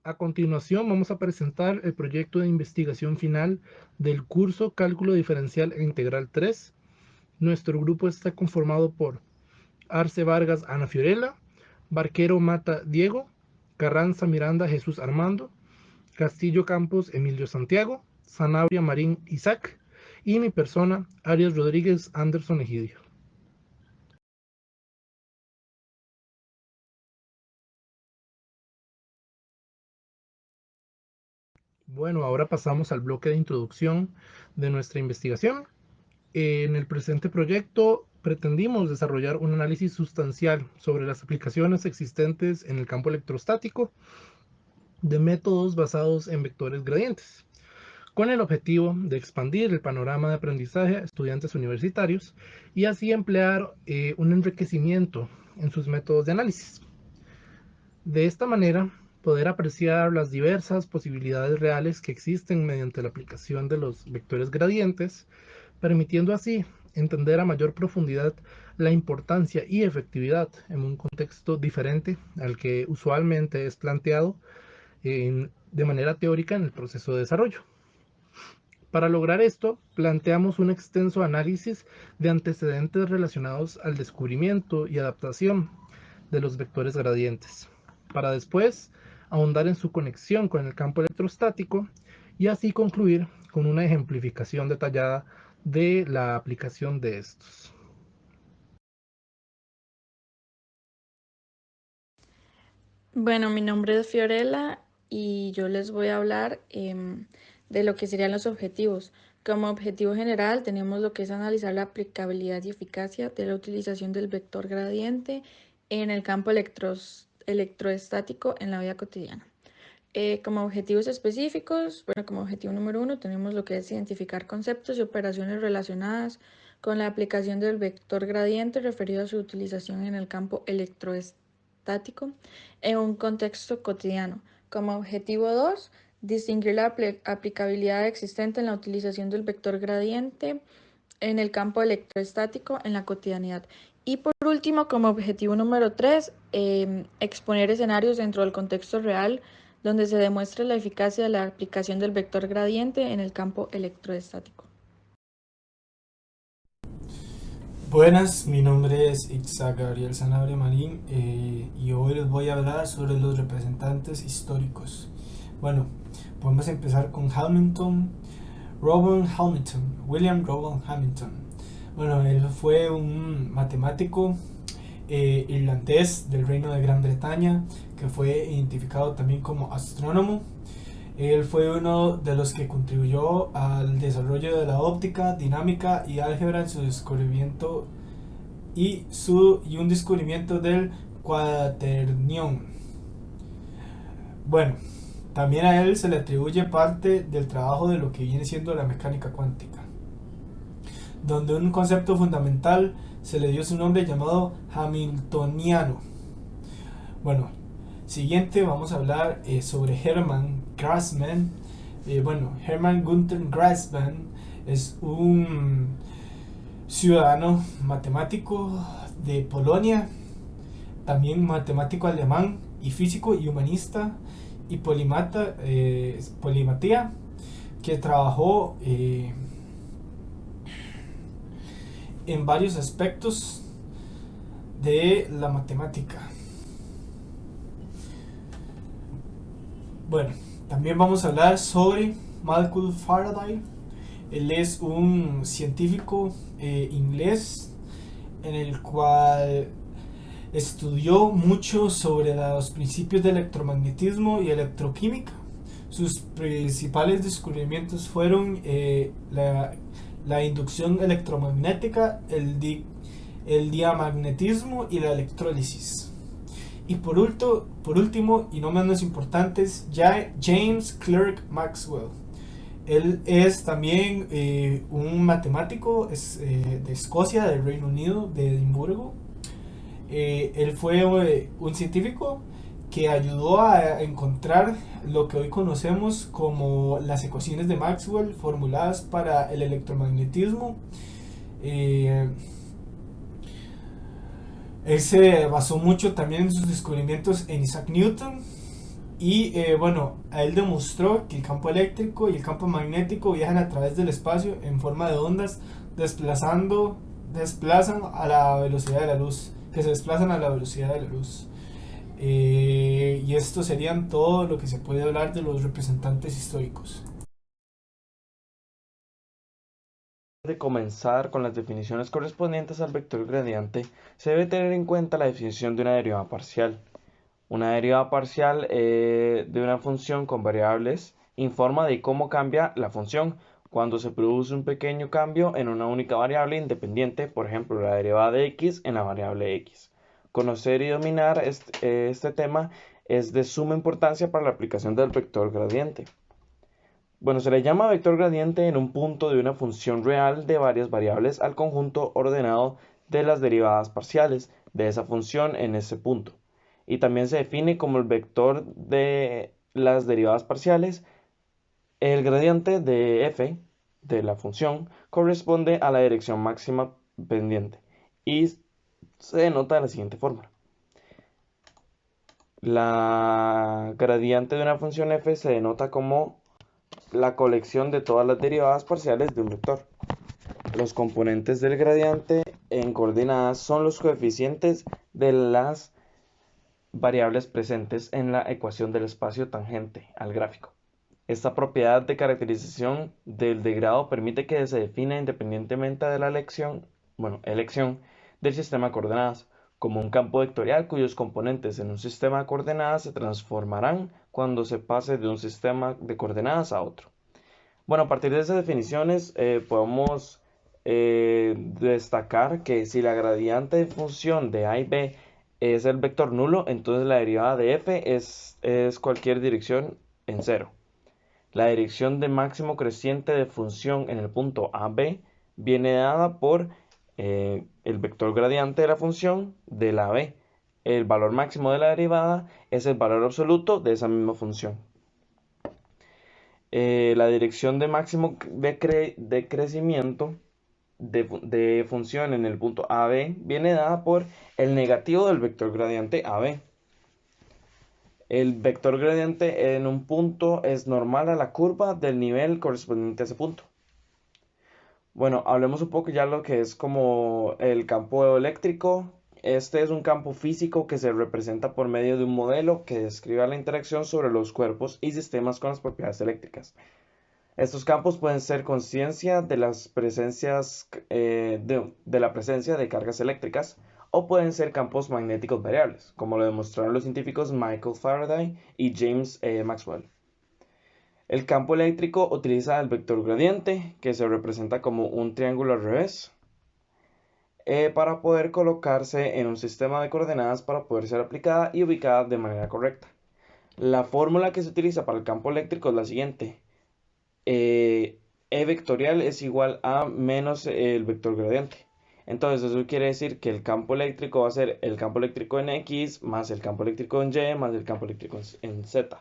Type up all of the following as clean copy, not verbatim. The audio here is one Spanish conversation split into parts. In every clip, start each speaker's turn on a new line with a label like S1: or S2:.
S1: A continuación vamos a presentar el proyecto de investigación final del curso Cálculo Diferencial e Integral 3. Nuestro grupo está conformado por Arce Vargas Ana Fiorella, Barquero Mata Diego, Carranza Miranda Jesús Armando, Castillo Campos Emilio Santiago, Sanabria Marín Isaac y mi persona Arias Rodríguez Anderson Egidio. Bueno, ahora pasamos al bloque de introducción de nuestra investigación. En el presente proyecto pretendimos desarrollar un análisis sustancial sobre las aplicaciones existentes en el campo electrostático de métodos basados en vectores gradientes, con el objetivo de expandir el panorama de aprendizaje a estudiantes universitarios y así emplear un enriquecimiento en sus métodos de análisis. De esta manera, poder apreciar las diversas posibilidades reales que existen mediante la aplicación de los vectores gradientes, permitiendo así entender a mayor profundidad la importancia y efectividad en un contexto diferente al que usualmente es planteado de manera teórica en el proceso de desarrollo. Para lograr esto, planteamos un extenso análisis de antecedentes relacionados al descubrimiento y adaptación de los vectores gradientes, para después ahondar en su conexión con el campo electrostático y así concluir con una ejemplificación detallada de la aplicación de estos.
S2: Bueno, mi nombre es Fiorella y yo les voy a hablar de lo que serían los objetivos. Como objetivo general tenemos lo que es analizar la aplicabilidad y eficacia de la utilización del vector gradiente en el campo electroestático en la vida cotidiana. Como objetivos específicos, bueno, como objetivo número 1 tenemos lo que es identificar conceptos y operaciones relacionadas con la aplicación del vector gradiente referido a su utilización en el campo electroestático en un contexto cotidiano. Como objetivo 2, distinguir la aplicabilidad existente en la utilización del vector gradiente en el campo electroestático en la cotidianidad. Y por último, como objetivo número 3, exponer escenarios dentro del contexto real donde se demuestre la eficacia de la aplicación del vector gradiente en el campo electroestático.
S3: Buenas, mi nombre es Itza Gabriel Sanabria Marín y hoy les voy a hablar sobre los representantes históricos. Bueno, podemos empezar con Hamilton, Robert Hamilton, William Robert Hamilton. Bueno, él fue un matemático irlandés del Reino de Gran Bretaña que fue identificado también como astrónomo. Él fue uno de los que contribuyó al desarrollo de la óptica, dinámica y álgebra en su descubrimiento y un descubrimiento del cuaternión. Bueno, también a él se le atribuye parte del trabajo de lo que viene siendo la mecánica cuántica, donde un concepto fundamental se le dio su nombre llamado hamiltoniano. Bueno, siguiente vamos a hablar sobre Hermann Grassmann. Hermann Günther Grassmann es un ciudadano matemático de Polonia, también matemático alemán y físico y humanista y polimatía, que trabajó en varios aspectos de la matemática. Bueno, también vamos a hablar sobre Malcolm Faraday. Él es un científico inglés en el cual estudió mucho sobre los principios de electromagnetismo y electroquímica. Sus principales descubrimientos fueron la inducción electromagnética, el diamagnetismo y la electrólisis. Y por último, y no menos importantes, James Clerk Maxwell. Él es también un matemático de Escocia, del Reino Unido, de Edimburgo. Él fue un científico que ayudó a encontrar lo que hoy conocemos como las ecuaciones de Maxwell formuladas para el electromagnetismo. Él se basó mucho también en sus descubrimientos en Isaac Newton Y bueno, a él demostró que el campo eléctrico y el campo magnético viajan a través del espacio en forma de ondas, desplazan a la velocidad de la luz, que se desplazan a la velocidad de la luz. Y esto serían todo lo que se puede hablar de los representantes históricos.
S4: De comenzar con las definiciones correspondientes al vector gradiente, se debe tener en cuenta la definición de una derivada parcial. Una derivada parcial de una función con variables informa de cómo cambia la función cuando se produce un pequeño cambio en una única variable independiente, por ejemplo, la derivada de x en la variable x. Conocer y dominar este tema es de suma importancia para la aplicación del vector gradiente. Bueno, se le llama vector gradiente en un punto de una función real de varias variables al conjunto ordenado de las derivadas parciales de esa función en ese punto. Y también se define como el vector de las derivadas parciales. El gradiente de f de la función corresponde a la dirección máxima pendiente y se denota de la siguiente forma. La gradiente de una función f se denota como la colección de todas las derivadas parciales de un vector. Los componentes del gradiente en coordenadas son los coeficientes de las variables presentes en la ecuación del espacio tangente al gráfico. Esta propiedad de caracterización del degrado permite que se defina independientemente de la elección del sistema de coordenadas, como un campo vectorial cuyos componentes en un sistema de coordenadas se transformarán cuando se pase de un sistema de coordenadas a otro. Bueno, a partir de esas definiciones podemos destacar que si la gradiente de función de a y b es el vector nulo, entonces la derivada de f es cualquier dirección en cero. La dirección de máximo creciente de función en el punto AB viene dada por el vector gradiente de la función de la b. El valor máximo de la derivada es el valor absoluto de esa misma función. La dirección de máximo de crecimiento de función en el punto AB viene dada por el negativo del vector gradiente AB. El vector gradiente en un punto es normal a la curva del nivel correspondiente a ese punto. Bueno, hablemos un poco ya lo que es como el campo eléctrico. Este es un campo físico que se representa por medio de un modelo que describe la interacción sobre los cuerpos y sistemas con las propiedades eléctricas. Estos campos pueden ser conciencia de las presencias de la presencia de cargas eléctricas o pueden ser campos magnéticos variables, como lo demostraron los científicos Michael Faraday y James Maxwell. El campo eléctrico utiliza el vector gradiente, que se representa como un triángulo al revés, para poder colocarse en un sistema de coordenadas para poder ser aplicada y ubicada de manera correcta. La fórmula que se utiliza para el campo eléctrico es la siguiente. E vectorial es igual a menos el vector gradiente. Entonces eso quiere decir que el campo eléctrico va a ser el campo eléctrico en X más el campo eléctrico en Y más el campo eléctrico en Z.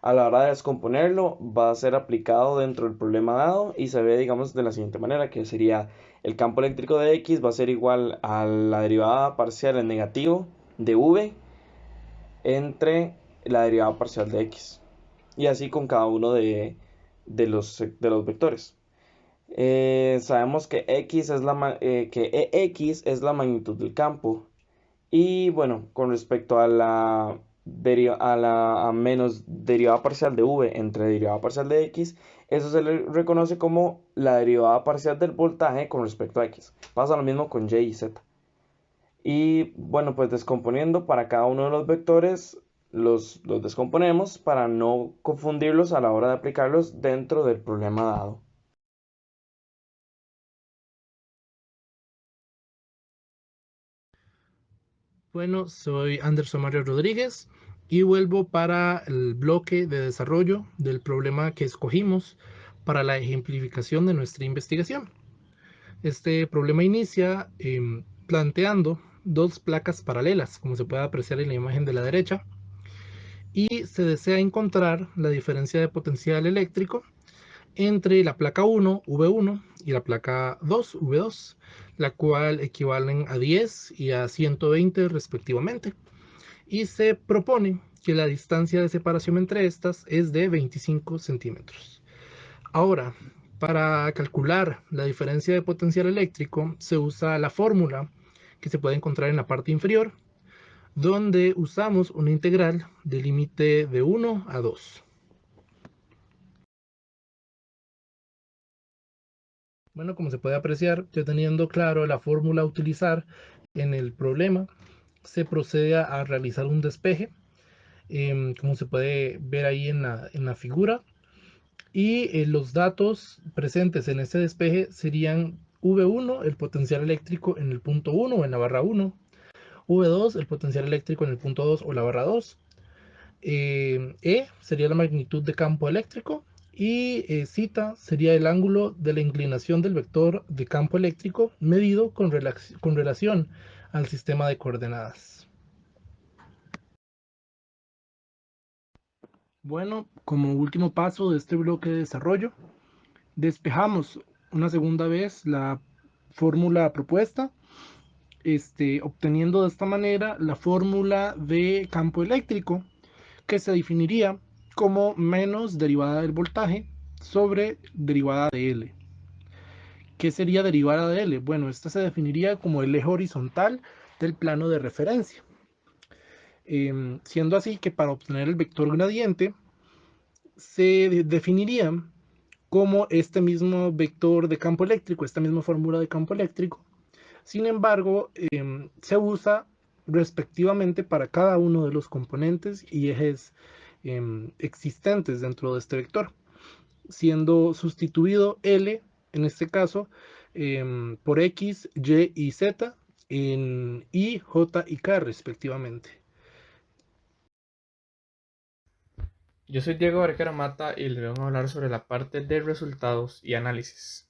S4: A la hora de descomponerlo va a ser aplicado dentro del problema dado y se ve, digamos, de la siguiente manera, que sería el campo eléctrico de X va a ser igual a la derivada parcial en negativo de V entre la derivada parcial de X. Y así con cada uno de los vectores. Sabemos que X es que EX es la magnitud del campo. Y bueno, con respecto a la menos derivada parcial de V entre derivada parcial de X, eso se le reconoce como la derivada parcial del voltaje con respecto a X. Pasa lo mismo con Y y Z. Y bueno, pues descomponiendo para cada uno de los vectores, los descomponemos para no confundirlos a la hora de aplicarlos dentro del problema dado.
S1: Bueno, soy Anderson Mario Rodríguez y vuelvo para el bloque de desarrollo del problema que escogimos para la ejemplificación de nuestra investigación. Este problema inicia planteando dos placas paralelas, como se puede apreciar en la imagen de la derecha, y se desea encontrar la diferencia de potencial eléctrico entre la placa 1, V1, y la placa 2, V2, la cual equivalen a 10 y a 120 respectivamente. Y se propone que la distancia de separación entre estas es de 25 centímetros. Ahora, para calcular la diferencia de potencial eléctrico se usa la fórmula que se puede encontrar en la parte inferior, donde usamos una integral de límite de 1 a 2. Bueno, como se puede apreciar, ya teniendo claro la fórmula a utilizar en el problema, se procede a realizar un despeje, como se puede ver ahí en la figura. Y los datos presentes en este despeje serían V1, el potencial eléctrico en el punto 1 o en la barra 1, V2, el potencial eléctrico en el punto 2 o la barra 2, E sería la magnitud de campo eléctrico y zeta sería el ángulo de la inclinación del vector de campo eléctrico medido con relación al sistema de coordenadas. Bueno, como último paso de este bloque de desarrollo, despejamos una segunda vez la fórmula propuesta, obteniendo de esta manera la fórmula de campo eléctrico, que se definiría como menos derivada del voltaje sobre derivada de L. ¿Qué sería derivada de L? Bueno, esta se definiría como el eje horizontal del plano de referencia. Siendo así que para obtener el vector gradiente se definiría como este mismo vector de campo eléctrico, esta misma fórmula de campo eléctrico. Sin embargo, se usa respectivamente para cada uno de los componentes y ejes existentes dentro de este vector, siendo sustituido L, en este caso, por X, Y y Z en I, J y K respectivamente.
S5: Yo soy Diego Vergara Mata y les voy a hablar sobre la parte de resultados y análisis.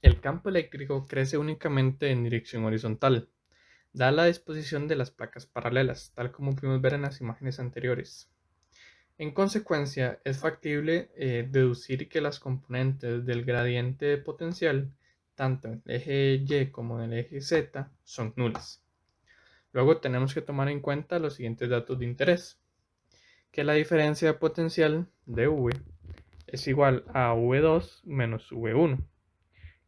S5: El campo eléctrico crece únicamente en dirección horizontal, dada la disposición de las placas paralelas, tal como pudimos ver en las imágenes anteriores. En consecuencia, es factible deducir que las componentes del gradiente de potencial, tanto en el eje Y como en el eje Z, son nulas. Luego tenemos que tomar en cuenta los siguientes datos de interés: que la diferencia de potencial de V es igual a V2 menos V1,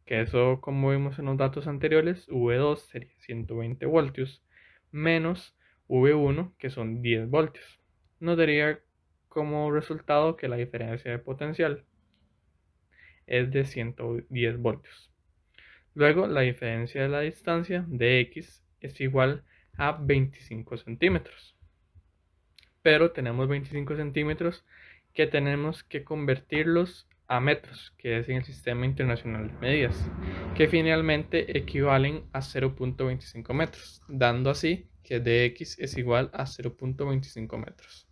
S5: que eso, como vimos en los datos anteriores, V2 sería 120 voltios menos V1, que son 10 voltios. Nos daría como resultado que la diferencia de potencial es de 110 voltios. Luego, la diferencia de la distancia de X es igual a 25 centímetros. Pero tenemos 25 centímetros que tenemos que convertirlos a metros, que es en el Sistema Internacional de Medidas, que finalmente equivalen a 0.25 metros, dando así que dx es igual a 0.25 metros.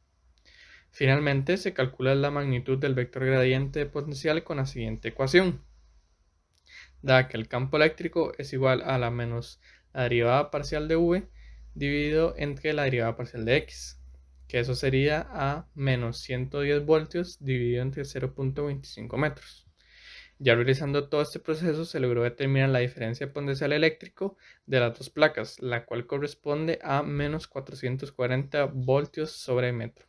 S5: Finalmente se calcula la magnitud del vector gradiente de potencial con la siguiente ecuación. Da que el campo eléctrico es igual a la menos la derivada parcial de V dividido entre la derivada parcial de X, que eso sería a menos 110 voltios dividido entre 0.25 metros. Ya realizando todo este proceso se logró determinar la diferencia de potencial eléctrico de las dos placas, la cual corresponde a menos 440 voltios sobre metro.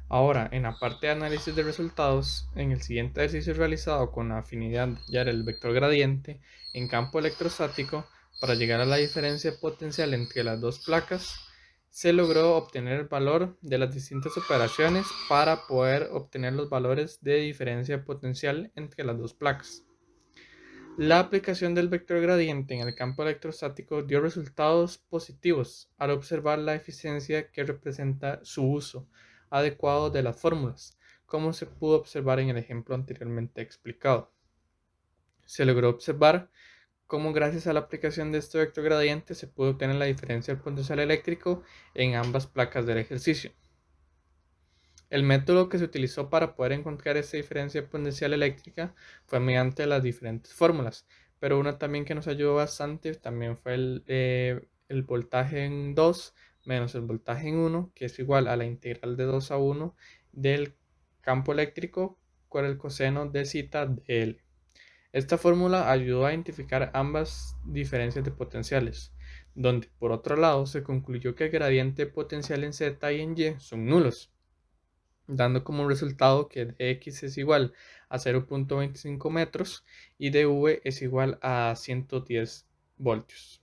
S5: Ahora, en la parte de análisis de resultados, en el siguiente ejercicio realizado con la afinidad de hallar el vector gradiente en campo electrostático para llegar a la diferencia potencial entre las dos placas, se logró obtener el valor de las distintas operaciones para poder obtener los valores de diferencia potencial entre las dos placas. La aplicación del vector gradiente en el campo electrostático dio resultados positivos al observar la eficiencia que representa su uso adecuado de las fórmulas, como se pudo observar en el ejemplo anteriormente explicado. Se logró observar cómo gracias a la aplicación de este vector gradiente se pudo obtener la diferencia del potencial eléctrico en ambas placas del ejercicio. El método que se utilizó para poder encontrar esta diferencia potencial eléctrica fue mediante las diferentes fórmulas, pero una también que nos ayudó bastante también fue el voltaje en 2 menos el voltaje en 1, que es igual a la integral de 2 a 1 del campo eléctrico con el coseno de zeta de L. Esta fórmula ayudó a identificar ambas diferencias de potenciales. donde por otro lado se concluyó que el gradiente potencial en Z y en Y son nulos, dando como resultado que dx es igual a 0.25 metros y dv es igual a 110 voltios.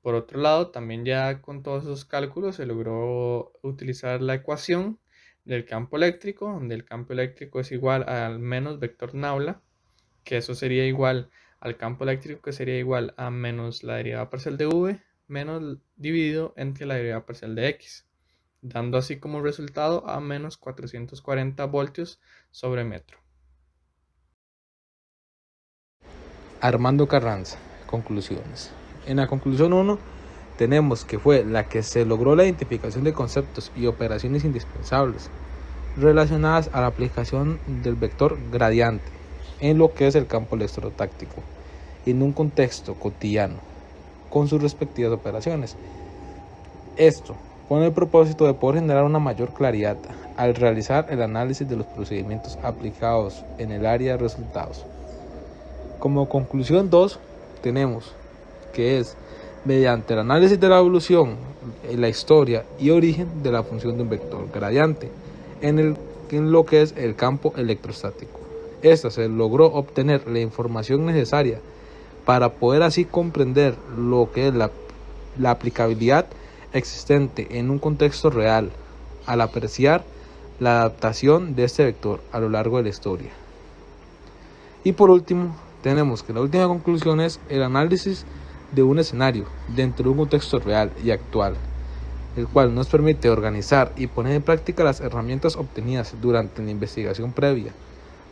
S5: Por otro lado, también ya con todos esos cálculos se logró utilizar la ecuación del campo eléctrico, donde el campo eléctrico es igual al menos vector Naula, que eso sería igual al campo eléctrico, que sería igual a menos la derivada parcial de v menos dividido entre la derivada parcial de x, dando así como resultado a menos 440 voltios sobre metro.
S6: Armando Carranza, conclusiones. En la conclusión 1 tenemos que fue la que se logró la identificación de conceptos y operaciones indispensables relacionadas a la aplicación del vector gradiente en lo que es el campo electrotáctico en un contexto cotidiano con sus respectivas operaciones. Esto con el propósito de poder generar una mayor claridad al realizar el análisis de los procedimientos aplicados en el área de resultados. Como conclusión 2 tenemos que es mediante el análisis de la evolución, la historia y origen de la función de un vector gradiente en lo que es el campo electrostático. Esta se logró obtener la información necesaria para poder así comprender lo que es la aplicabilidad existente en un contexto real al apreciar la adaptación de este vector a lo largo de la historia. Y por último, tenemos que la última conclusión es el análisis de un escenario dentro de un contexto real y actual, el cual nos permite organizar y poner en práctica las herramientas obtenidas durante la investigación previa,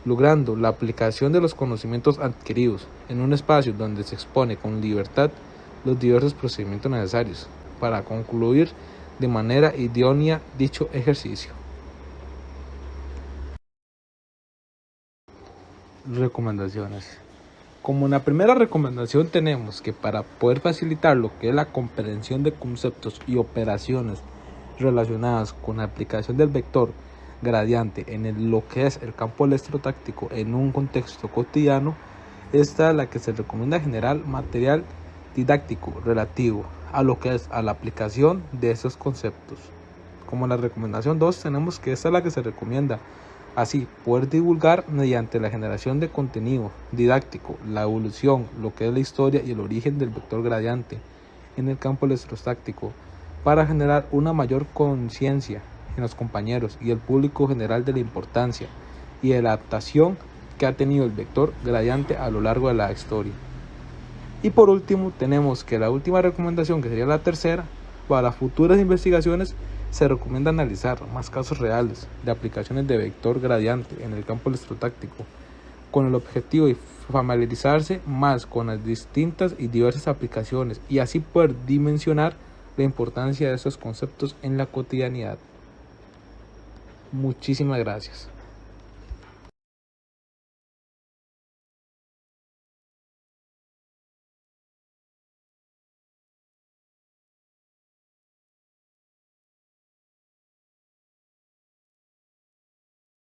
S6: logrando la aplicación de los conocimientos adquiridos en un espacio donde se expone con libertad los diversos procedimientos necesarios para concluir de manera idónea dicho ejercicio. Recomendaciones. Como en la primera recomendación tenemos que para poder facilitar lo que es la comprensión de conceptos y operaciones relacionadas con la aplicación del vector gradiente en lo que es el campo electrotáctico en un contexto cotidiano, esta es la que se recomienda generar material didáctico relativo a lo que es a la aplicación de esos conceptos. Como en la recomendación 2 tenemos que esta es la que se recomienda así poder divulgar mediante la generación de contenido didáctico, la evolución, lo que es la historia y el origen del vector gradiente en el campo electrostático para generar una mayor conciencia en los compañeros y el público general de la importancia y de la adaptación que ha tenido el vector gradiente a lo largo de la historia. Y por último tenemos que la última recomendación, que sería la tercera, para futuras investigaciones se recomienda analizar más casos reales de aplicaciones de vector gradiente en el campo electrotáctico con el objetivo de familiarizarse más con las distintas y diversas aplicaciones y así poder dimensionar la importancia de estos conceptos en la cotidianidad. Muchísimas gracias.